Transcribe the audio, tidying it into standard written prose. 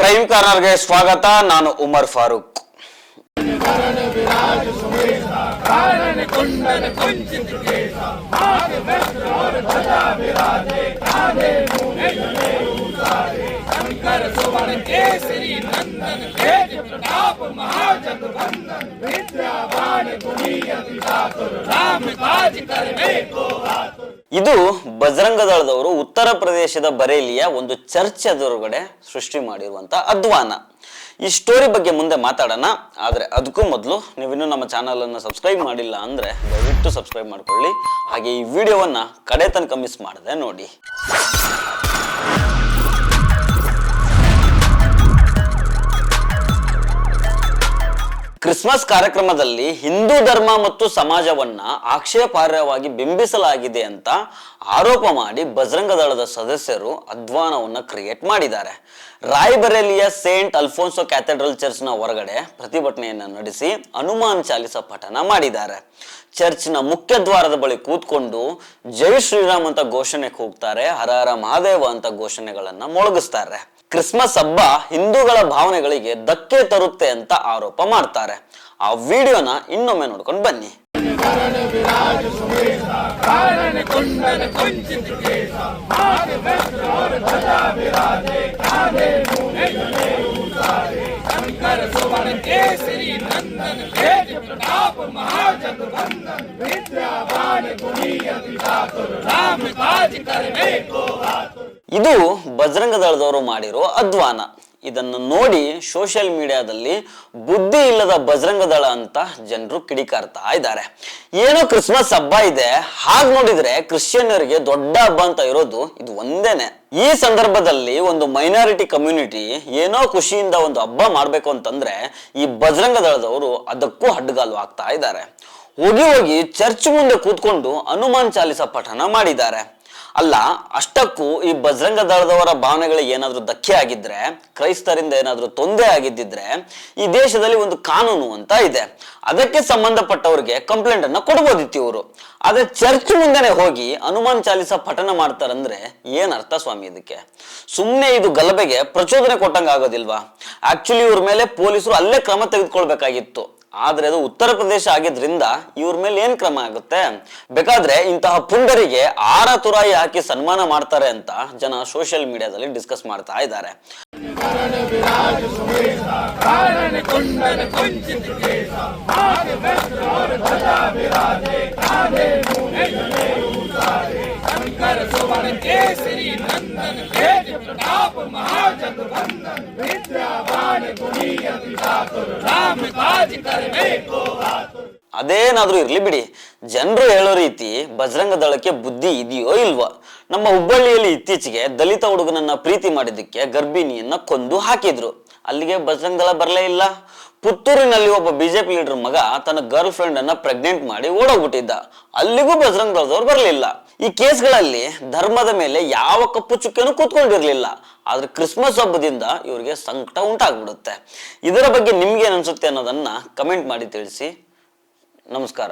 Crime ಕಾರ್ನರ್ಗೆ ಸ್ವಾಗತ. ನಾನು ಉಮರ್ ಫಾರೂಕ್. ಇದು ಬಜರಂಗ ದಳದವರು ಉತ್ತರ ಪ್ರದೇಶದ ಬರೇಲಿಯ ಒಂದು ಚರ್ಚ್ ಎದುರುಗಡೆ ಸೃಷ್ಟಿ ಮಾಡಿರುವಂತ ಅಧ್ವಾನ. ಈ ಸ್ಟೋರಿ ಬಗ್ಗೆ ಮುಂದೆ ಮಾತಾಡೋಣ. ಆದ್ರೆ ಅದಕ್ಕೂ ಮೊದಲು ನೀವಿನ್ನೂ ನಮ್ಮ ಚಾನಲ್ ಅನ್ನು ಸಬ್ಸ್ಕ್ರೈಬ್ ಮಾಡಿಲ್ಲ ಅಂದ್ರೆ ದಯವಿಟ್ಟು ಸಬ್ಸ್ಕ್ರೈಬ್ ಮಾಡ್ಕೊಳ್ಳಿ. ಹಾಗೆ ಈ ವಿಡಿಯೋವನ್ನ ಕಡೆ ತನಕ ಮಿಸ್ ಮಾಡದೆ ನೋಡಿ. ಕ್ರಿಸ್ಮಸ್ ಕಾರ್ಯಕ್ರಮದಲ್ಲಿ ಹಿಂದೂ ಧರ್ಮ ಮತ್ತು ಸಮಾಜವನ್ನ ಆಕ್ಷೇಪಾರ್ಹವಾಗಿ ಬಿಂಬಿಸಲಾಗಿದೆ ಅಂತ ಆರೋಪ ಮಾಡಿ ಬಜರಂಗ ದಳದ ಸದಸ್ಯರು ಅಧ್ವಾನವನ್ನ ಕ್ರಿಯೇಟ್ ಮಾಡಿದ್ದಾರೆ. ರಾಯ್ಬರೇಲಿಯ ಸೇಂಟ್ ಅಲ್ಫೋನ್ಸೋ ಕ್ಯಾಥೆಡ್ರಲ್ ಚರ್ಚ್ನ ಹೊರಗಡೆ ಪ್ರತಿಭಟನೆಯನ್ನ ನಡೆಸಿ ಹನುಮಾನ್ ಚಾಲಿಸ ಪಠನ ಮಾಡಿದ್ದಾರೆ. ಚರ್ಚ್ನ ಮುಖ್ಯ ದ್ವಾರದ ಬಳಿ ಕೂತ್ಕೊಂಡು ಜೈ ಶ್ರೀರಾಮ್ ಅಂತ ಘೋಷಣೆ ಕೂಗ್ತಾರೆ, ಹರ ಹರ ಮಹಾದೇವ ಅಂತ ಘೋಷಣೆಗಳನ್ನ ಮೊಳಗಿಸ್ತಾರೆ. ಕ್ರಿಸ್ಮಸ್ ಹಬ್ಬ ಹಿಂದೂಗಳ ಭಾವನೆಗಳಿಗೆ ಧಕ್ಕೆ ತರುತ್ತೆ ಅಂತ ಆರೋಪ ಮಾಡ್ತಾರೆ. ಆ ವಿಡಿಯೋನ ಇನ್ನೊಮ್ಮೆ ನೋಡ್ಕೊಂಡು ಬನ್ನಿ. ಇದು ಬಜರಂಗ ದಳದವರು ಮಾಡಿರೋ ಅಧ್ವಾನ. ಇದನ್ನು ನೋಡಿ ಸೋಷಿಯಲ್ ಮೀಡಿಯಾದಲ್ಲಿ ಬುದ್ಧಿ ಇಲ್ಲದ ಬಜರಂಗ ದಳ ಅಂತ ಜನರು ಕಿಡಿಕಾರ್ತಾ ಇದ್ದಾರೆ. ಏನೋ ಕ್ರಿಸ್ಮಸ್ ಹಬ್ಬ ಇದೆ, ಹಾಗೆ ನೋಡಿದ್ರೆ ಕ್ರಿಶ್ಚಿಯನ್ನರಿಗೆ ದೊಡ್ಡ ಹಬ್ಬ ಅಂತ ಇರೋದು ಇದು ಒಂದೇನೆ. ಈ ಸಂದರ್ಭದಲ್ಲಿ ಒಂದು ಮೈನಾರಿಟಿ ಕಮ್ಯುನಿಟಿ ಏನೋ ಖುಷಿಯಿಂದ ಒಂದು ಹಬ್ಬ ಮಾಡ್ಬೇಕು ಅಂತಂದ್ರೆ ಈ ಬಜರಂಗ ದಳದವರು ಅದಕ್ಕೂ ಅಡ್ಡಗಾಲು ಹಾಕ್ತಾ ಇದ್ದಾರೆ. ಹೋಗಿ ಚರ್ಚ್ ಮುಂದೆ ಕೂತ್ಕೊಂಡು ಹನುಮಾನ್ ಚಾಲಿಸ ಪಠನ ಮಾಡಿದ್ದಾರೆ. ಅಲ್ಲ, ಅಷ್ಟಕ್ಕೂ ಈ ಬಜರಂಗ ದಳದವರ ಭಾವನೆಗಳಿಗೆ ಏನಾದ್ರೂ ಧಕ್ಕೆ ಆಗಿದ್ರೆ, ಕ್ರೈಸ್ತರಿಂದ ಏನಾದ್ರೂ ತೊಂದರೆ ಆಗಿದ್ದಿದ್ರೆ ಈ ದೇಶದಲ್ಲಿ ಒಂದು ಕಾನೂನು ಅಂತ ಇದೆ. ಅದಕ್ಕೆ ಸಂಬಂಧಪಟ್ಟವ್ರಿಗೆ ಕಂಪ್ಲೇಂಟ್ ಅನ್ನ ಕೊಡ್ಬೋದಿತ್ತು ಇವರು. ಆದ್ರೆ ಚರ್ಚ್ ಮುಂದೆನೆ ಹೋಗಿ ಹನುಮಾನ್ ಚಾಲಿಸ ಪಠನ ಮಾಡ್ತಾರಂದ್ರೆ ಏನ್ ಅರ್ಥ ಸ್ವಾಮಿ ಇದಕ್ಕೆ? ಸುಮ್ನೆ ಇದು ಗಲಭೆಗೆ ಪ್ರಚೋದನೆ ಕೊಟ್ಟಂಗ ಆಗೋದಿಲ್ವಾ? ಆಕ್ಚುಲಿ ಇವ್ರ ಮೇಲೆ ಪೊಲೀಸರು ಅಲ್ಲೇ ಕ್ರಮ ತೆಗೆದುಕೊಳ್ಬೇಕಾಗಿತ್ತು. ಆದ್ರೆ ಅದು ಉತ್ತರ ಪ್ರದೇಶ ಆಗಿದ್ರಿಂದ ಇವ್ರ ಮೇಲೆ ಏನ್ ಕ್ರಮ ಆಗುತ್ತೆ? ಬೇಕಾದ್ರೆ ಇಂತಹ ಪುಂಡರಿಗೆ ಆರ ತುರಾಯಿ ಹಾಕಿ ಸನ್ಮಾನ ಮಾಡ್ತಾರೆ ಅಂತ ಜನ ಸೋಷಿಯಲ್ ಮೀಡಿಯಾದಲ್ಲಿ ಡಿಸ್ಕಸ್ ಮಾಡ್ತಾ ಇದ್ದಾರೆ. ಅದೇನಾದ್ರೂ ಇರ್ಲಿ ಬಿಡಿ, ಜನರು ಹೇಳೋ ರೀತಿ ಬಜರಂಗ ದಳಕ್ಕೆ ಬುದ್ಧಿ ಇದೆಯೋ ಇಲ್ವೋ? ನಮ್ಮ ಹುಬ್ಬಳ್ಳಿಯಲ್ಲಿ ಇತ್ತೀಚೆಗೆ ದಲಿತ ಹುಡುಗನನ್ನ ಪ್ರೀತಿ ಮಾಡಿದ್ದಕ್ಕೆ ಗರ್ಭಿಣಿಯನ್ನ ಕೊಂದು ಹಾಕಿದ್ರು. ಅಲ್ಲಿಗೆ ಬಜರಂಗ ದಳ ಬರಲೇ ಇಲ್ಲ. ಪುತ್ತೂರಿನಲ್ಲಿ ಒಬ್ಬ ಬಿಜೆಪಿ ಲೀಡರ್ ಮಗ ತನ್ನ ಗರ್ಲ್ ಫ್ರೆಂಡ್ ಅನ್ನ ಪ್ರೆಗ್ನೆಂಟ್ ಮಾಡಿ ಓಡೋಗ್ಬಿಟ್ಟಿದ್ದ. ಅಲ್ಲಿಗೂ ಬಜರಂಗ ದಳದವ್ರು ಬರಲಿಲ್ಲ. ಈ ಕೇಸ್ಗಳಲ್ಲಿ ಧರ್ಮದ ಮೇಲೆ ಯಾವ ಕಪ್ಪು ಚುಕ್ಕೆನೂ ಕೂತ್ಕೊಂಡಿರ್ಲಿಲ್ಲ. ಆದ್ರೆ ಕ್ರಿಸ್ಮಸ್ ಹಬ್ಬದಿಂದ ಇವರಿಗೆ ಸಂಕಟ ಉಂಟಾಗ್ಬಿಡುತ್ತೆ. ಇದರ ಬಗ್ಗೆ ನಿಮ್ಗೆ ಏನ್ ಅನ್ಸುತ್ತೆ ಅನ್ನೋದನ್ನ ಕಮೆಂಟ್ ಮಾಡಿ ತಿಳಿಸಿ. ನಮಸ್ಕಾರ.